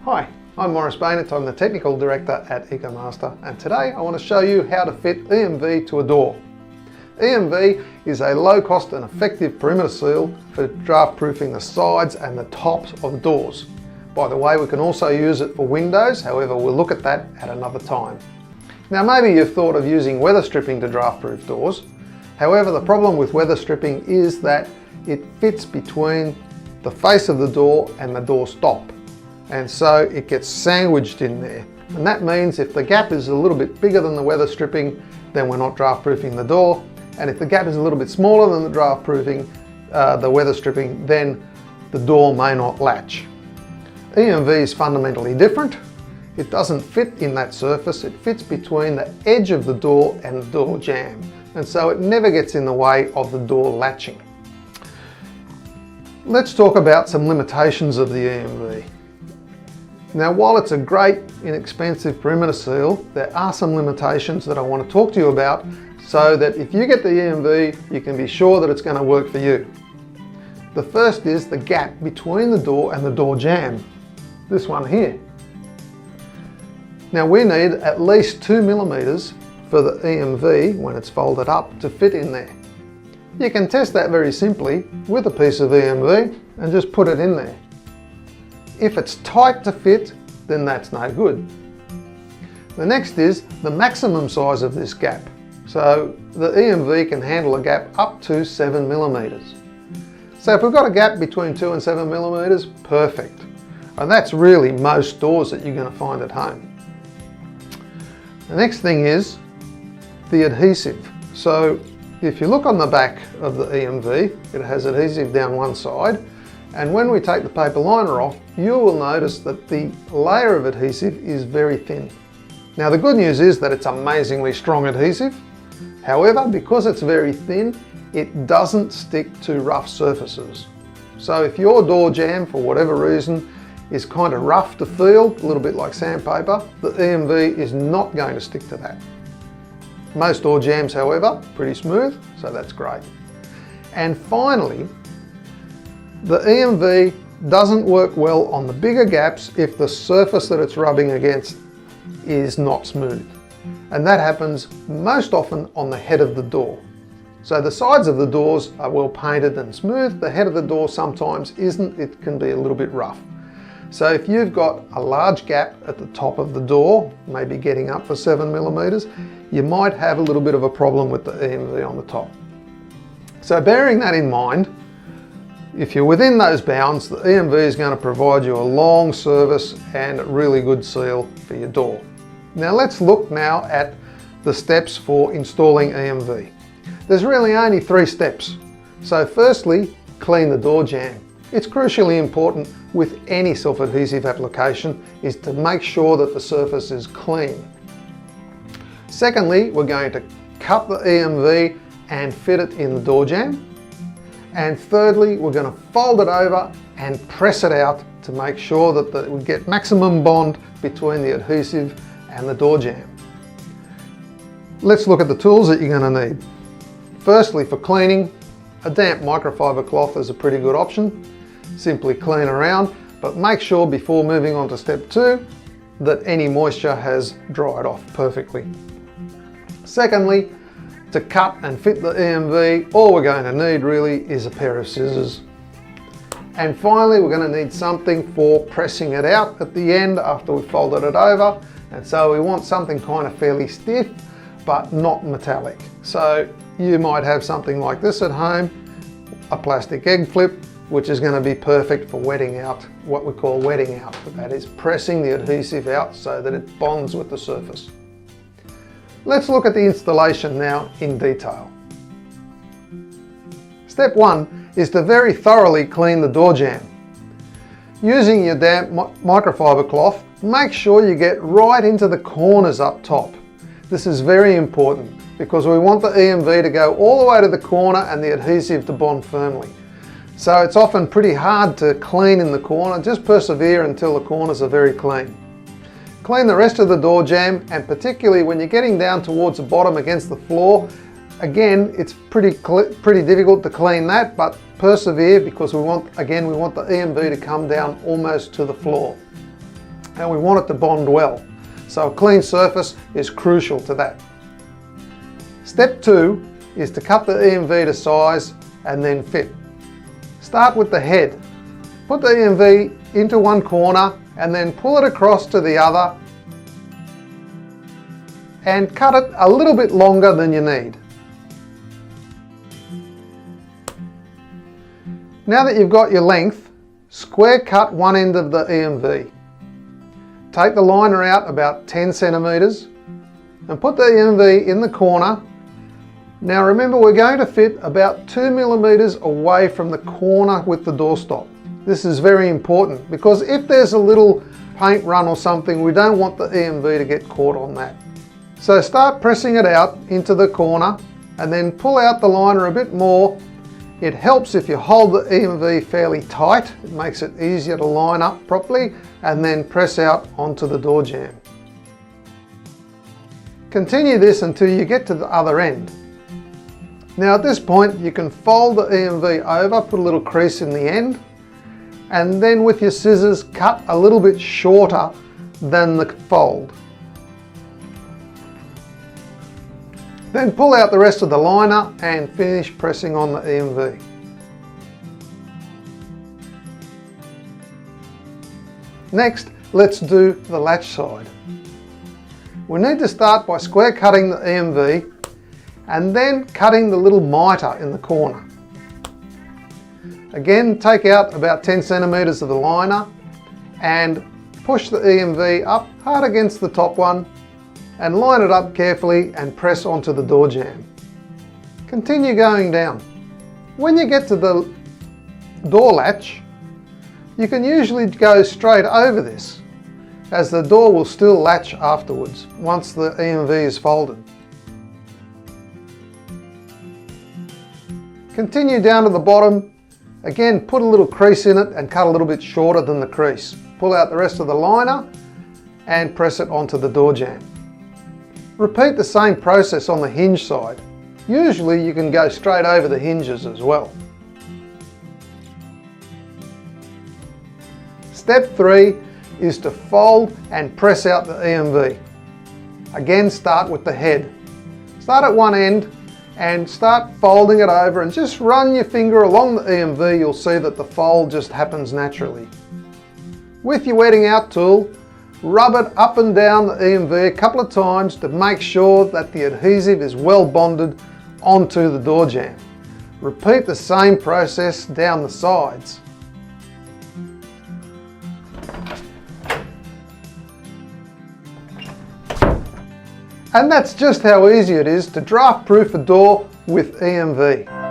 Hi, I'm Morris Bainett. I'm the Technical Director at Ecomaster, and today I want to show you how to fit EMV to a door. EMV is a low-cost and effective perimeter seal for draft proofing the sides and the tops of doors. By the way, we can also use it for windows, however we'll look at that at another time. Now maybe you've thought of using weather stripping to draft proof doors. However, the problem with weather stripping is that it fits between the face of the door and the door stop. And so it gets sandwiched in there. And that means if the gap is a little bit bigger than the weather stripping, then we're not draft proofing the door. And if the gap is a little bit smaller than the draft proofing, the weather stripping, then the door may not latch. EMV is fundamentally different. It doesn't fit in that surface, it fits between the edge of the door and the door jamb. And so it never gets in the way of the door latching. Let's talk about some limitations of the EMV. Now, while it's a great, inexpensive perimeter seal, there are some limitations that I want to talk to you about so that if you get the EMV, you can be sure that it's going to work for you. The first is the gap between the door and the door jamb, this one here. Now, we need at least 2 millimeters for the EMV, when it's folded up, to fit in there. You can test that very simply with a piece of EMV and just put it in there. If it's tight to fit, then that's no good. The next is the maximum size of this gap. So the EMV can handle a gap up to 7 millimeters. So if we've got a gap between 2 and 7 millimeters, perfect. And that's really most doors that you're going to find at home. The next thing is the adhesive. So if you look on the back of the EMV, it has adhesive down one side. And when we take the paper liner off, you will notice that the layer of adhesive is very thin. Now the good news is that it's amazingly strong adhesive. However, because it's very thin, it doesn't stick to rough surfaces. So if your door jamb, for whatever reason, is kind of rough to feel, a little bit like sandpaper, the EMV is not going to stick to that. Most door jambs, however, pretty smooth, so that's great. And finally, the EMV doesn't work well on the bigger gaps if the surface that it's rubbing against is not smooth. And that happens most often on the head of the door. So the sides of the doors are well painted and smooth. The head of the door sometimes isn't. It can be a little bit rough. So if you've got a large gap at the top of the door, maybe getting up for 7 millimeters, you might have a little bit of a problem with the EMV on the top. So bearing that in mind, if you're within those bounds, the EMV is going to provide you a long service and a really good seal for your door. Now let's look now at the steps for installing EMV. There's really only 3 steps. So firstly, clean the door jamb. It's crucially important with any self-adhesive application is to make sure that the surface is clean. Secondly, we're going to cut the EMV and fit it in the door jamb. And thirdly, we're going to fold it over and press it out to make sure that we get maximum bond between the adhesive and the door jamb. Let's look at the tools that you're going to need. Firstly, for cleaning, a damp microfiber cloth is a pretty good option. Simply clean around, but make sure before moving on to step 2 that any moisture has dried off perfectly. Secondly, to cut and fit the EMV, all we're going to need really is a pair of scissors. And finally, we're going to need something for pressing it out at the end after we've folded it over. And so we want something kind of fairly stiff, but not metallic. So you might have something like this at home, a plastic egg flip, which is going to be perfect for wetting out, what we call wetting out. That is pressing the adhesive out so that it bonds with the surface. Let's look at the installation now in detail. Step 1 is to very thoroughly clean the door jamb. Using your damp microfiber cloth, make sure you get right into the corners up top. This is very important because we want the EMV to go all the way to the corner and the adhesive to bond firmly. So it's often pretty hard to clean in the corner. Just persevere until the corners are very clean. Clean the rest of the door jamb, and particularly when you're getting down towards the bottom against the floor, again, it's pretty difficult to clean that, but persevere because we want the EMV to come down almost to the floor. and we want it to bond well. So a clean surface is crucial to that. Step 2 is to cut the EMV to size and then fit. Start with the head. Put the EMV into one corner and then pull it across to the other and cut it a little bit longer than you need. Now that you've got your length, square cut one end of the EMV. Take the liner out about 10 centimeters and put the EMV in the corner. Now remember, we're going to fit about 2 millimeters away from the corner with the doorstop. This is very important because if there's a little paint run or something, we don't want the EMV to get caught on that. So start pressing it out into the corner and then pull out the liner a bit more. It helps if you hold the EMV fairly tight. It makes it easier to line up properly and then press out onto the door jamb. Continue this until you get to the other end. Now at this point you can fold the EMV over, put a little crease in the end, and then with your scissors cut a little bit shorter than the fold. Then pull out the rest of the liner and finish pressing on the EMV. Next, let's do the latch side. We need to start by square cutting the EMV and then cutting the little mitre in the corner. Again, take out about 10 centimeters of the liner and push the EMV up hard against the top one and line it up carefully and press onto the door jamb. Continue going down. When you get to the door latch, you can usually go straight over this, as the door will still latch afterwards once the EMV is folded. Continue down to the bottom. Again, put a little crease in it and cut a little bit shorter than the crease. Pull out the rest of the liner and press it onto the door jamb. Repeat the same process on the hinge side. Usually you can go straight over the hinges as well. Step 3 is to fold and press out the EMV. Again, start with the head. Start at one end and start folding it over and just run your finger along the EMV. You'll see that the fold just happens naturally. With your wetting out tool, rub it up and down the EMV a couple of times to make sure that the adhesive is well bonded onto the door jamb. Repeat the same process down the sides. And that's just how easy it is to draft proof a door with EMV.